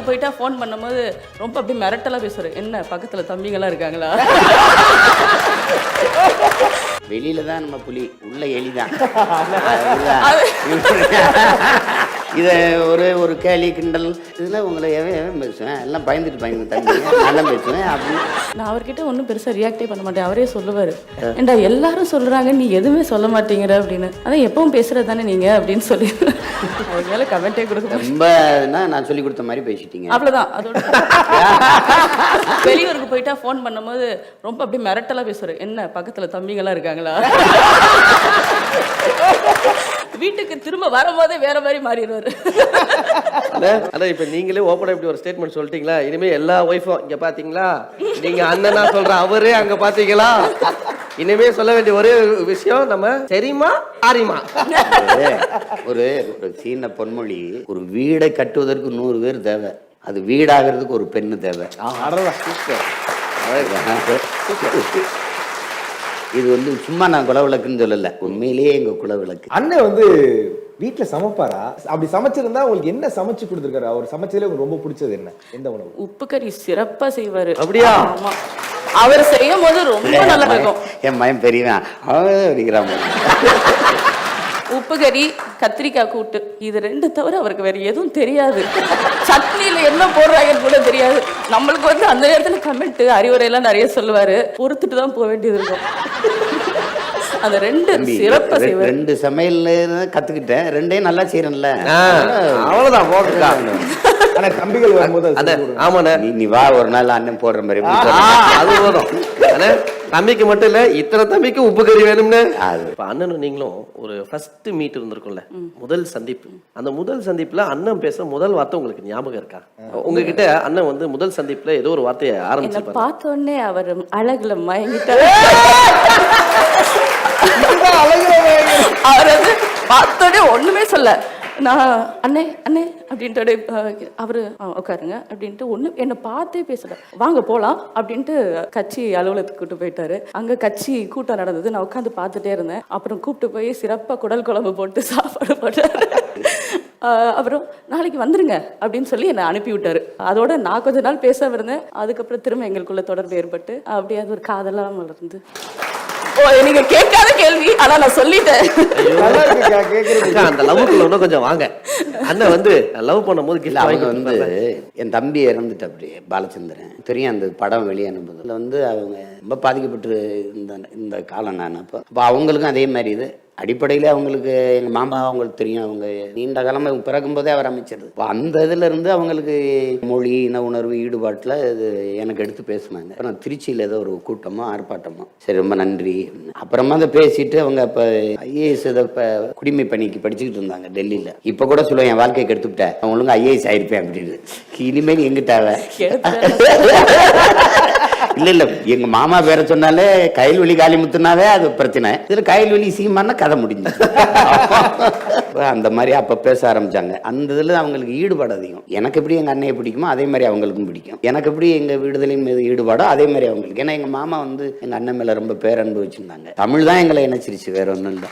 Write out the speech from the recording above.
வெளியூருக்கு போயிட்டா ஃபோன் பண்ணும்போது ரொம்ப அப்படி மிரட்டலாக பேசுகிறேன். என்ன பக்கத்தில் தம்பிங்கெல்லாம் இருக்காங்களா? வெளியில தான் நம்ம புலி, உள்ள எலிதான். இதை ஒரு கேலி கிண்டல் இதெல்லாம் உங்களை எவன் பேசுவேன், எல்லாம் பயந்துட்டு தம்பி நான் தான் பேசுவேன் அப்படின்னு. நான் அவர்கிட்ட ஒன்றும் பெருசாக ரியாக்டே பண்ண மாட்டேன். அவரே சொல்லுவார், ஏண்டா எல்லாரும் சொல்கிறாங்க நீ எதுவுமே சொல்ல மாட்டேங்கிற அப்படின்னு. அதான் எப்பவும் பேசுகிறது தானே நீங்கள் அப்படின்னு சொல்லி அதுக்கு மேலே கமெண்ட்டே கொடுக்க ரொம்பனா நான் சொல்லி கொடுத்த மாதிரி பேசிட்டீங்க, அவ்வளோதான். அதோட வெளியூருக்கு போயிட்டா ஃபோன் பண்ணும்போது ரொம்ப அப்படி மிரட்டலாக பேசுகிறேன். என்ன பக்கத்தில் தம்பிங்கெல்லாம் இருக்காங்களா? வீட்டுக்கு திரும்ப வரும்போதே வேற மாதிரி மாறிடுவாரு. அதான் இப்ப நீங்களே ஓப்பனா இப்படி ஒரு ஸ்டேட்மெண்ட் சொல்லிட்டீங்களா, இனிமே எல்லா ஒய்ஃபும் இங்க பாத்தீங்களா, நீங்க அண்ணனா சொல்ற அவரே அங்க பாத்தீங்களா, இனிமே சொல்ல வேண்டிய ஒரே விஷயம் நம்ம சரிமா ஆரிமா. ஒரு சீன பொன்மொழி, ஒரு வீடை கட்டுவதற்கு 100 பேர் தேவை, அது வீடாகிறதுக்கு ஒரு பெண்ணு தேவை. இது வந்து சும்மா நான் குலவிளக்குன்னு சொல்லல, உண்மையிலேயே எங்க குலவிளக்கு. அண்ணன் வீட்டுல சமைப்பாரா? அப்படி சமைச்சிருந்தா உங்களுக்கு என்ன சமைச்சு கொடுத்துருக்காரு? அவர் சமைச்சதுல உங்களுக்கு ரொம்ப பிடிச்சது என்ன, எந்த உணவு? உப்பு கறி சிறப்பா செய்வாரு. அப்படியா? ஆமா, அவர் செய்யும் போது ரொம்ப நல்லா இருக்கும். என் மயம் பெரியவன் அப்படிங்கிறான். உப்பு கறி, கத்திரிக்காய் கூட்டு, இது 2 தவிர அவருக்கு வேற எதுவும் தெரியாது. சட்னியில என்ன போடுறாங்கன்னு கூட தெரியாது. நம்மளுக்கு அந்த நேரத்துல கமெண்ட் அறிவுரையெல்லாம் நிறைய சொல்லுவாரு, பொறுத்துட்டு தான் போக வேண்டியது இருக்கும். அந்த 2 சிறப்பா செய்வாரு. 2 சமையல் கத்துக்கிட்டேன், 2 நல்லா செய்யறேன்ல, அவ்வளவுதான் போட்டுக்கா. ஆனா தம்பிகள் வரும்போது ஆமாண்ணே, நீ வா ஒரு நாள் அண்ணன் போடுற மாதிரி அது போதும். தம்பிக்கு மட்டும் இல்ல, இத்தனை தம்பிக்கு உப்பு கறி வேணும்னு. இப்ப அண்ணனும் நீங்களும் ஒரு ஃபர்ஸ்ட் மீட் இருந்திருக்கும்ல, முதல் சந்திப்பு. அந்த முதல் சந்திப்புல அண்ணன் பேசுற முதல் வார்த்தை உங்களுக்கு ஞாபகம் இருக்கா? உங்ககிட்ட அண்ணன் முதல் சந்திப்புல ஏதோ ஒரு வார்த்தையை ஆரம்பிச்சு பார்த்த உடனே அவர் அழகுல மயங்கிட்டார். அவர் பார்த்தோடனே ஒண்ணுமே சொல்ல, நான் அண்ணே அண்ணே அப்படின்ட்டு அவரு உட்காருங்க அப்படின்ட்டு என்னை பார்த்தே பேசல. வாங்க போகலாம் அப்படின்ட்டு கட்சி அலுவலகத்துக்கு கூப்பிட்டு போயிட்டாரு. அங்கே கட்சி கூட்டம் நடந்தது, நான் உட்காந்து பார்த்துட்டே இருந்தேன். அப்புறம் கூப்பிட்டு போய் சிறப்பாக குடல் குழம்பு போட்டு சாப்பாடு போட்டாரு. அப்புறம் நாளைக்கு வந்துருங்க அப்படின்னு சொல்லி என்னை அனுப்பி விட்டாரு. அதோட நான் கொஞ்ச நாள் பேச இருந்தேன். அதுக்கப்புறம் திரும்ப எங்களுக்குள்ள தொடர்பு ஏற்பட்டு அப்படியே அது ஒரு காதலாம் வளர்ந்து. நீங்க கேட்காத கேள்வி, ஆனா நான் சொல்லிட்டேன். அந்த லவ்க்குள்ள கொஞ்சம் வாங்க. அண்ணன் லவ் பண்ணும்போது அவங்க என் தம்பி இறந்துட்டு அப்படியே பாலச்சந்திரன் தெரியும். அந்த படம் வெளியானதுல அவங்க ரொம்ப பாதிக்கப்பட்டு இந்த காலம். நான் அப்போ அவங்களுக்கும் அதே மாதிரி இது அடிப்படையில் அவங்களுக்கு எங்கள் மாமா அவங்களுக்கு தெரியும். அவங்க நீண்ட காலமாக பிறக்கும்போதே அவர் அமைச்சது. இப்போ அந்த இதில் இருந்து அவங்களுக்கு மொழி இன உணர்வு ஈடுபாட்டில் இது எனக்கு எடுத்து பேசினாங்க. அப்புறம் திருச்சியில் ஏதோ ஒரு கூட்டமோ ஆர்ப்பாட்டமோ, சரி ரொம்ப நன்றி. அப்புறமா அதை பேசிட்டு அவங்க இப்போ ஐஏஎஸ் இதை இப்போ குடிமை பணிக்கு படிச்சுக்கிட்டு இருந்தாங்க டெல்லியில். இப்போ கூட சொல்லுவேன், என் வாழ்க்கையை கெடுத்துவிட்டேன், அவங்களுங்க ஐஏஎஸ் ஆயிருப்பேன் அப்படின்னு. இனிமேல் எங்கிட்டாவ இல்ல எங்க மாமா பேரை சொன்னாலே கயல்வெளி காளிமுத்துனாவே அது பிரச்சனை. இதுல கயல்வெளி சீமானா கதை முடிஞ்சு. அந்த மாதிரி அப்ப பேச ஆரம்பிச்சாங்க. அந்த இதுல அவங்களுக்கு ஈடுபாடு அதிகம். எனக்கு எப்படி எங்க அண்ணையை பிடிக்குமோ அதே மாதிரி அவங்களுக்கும் பிடிக்கும். எனக்கு எப்படி எங்க விடுதலின் மீது ஈடுபாடோ அதே மாதிரி அவங்களுக்கு. ஏன்னா எங்க மாமா எங்க அண்ணன் மேல ரொம்ப பேரன்பு வச்சிருந்தாங்க. தமிழ் தான் எங்களை இணைச்சிருச்சு, வேற ஒண்ணும் இல்லை.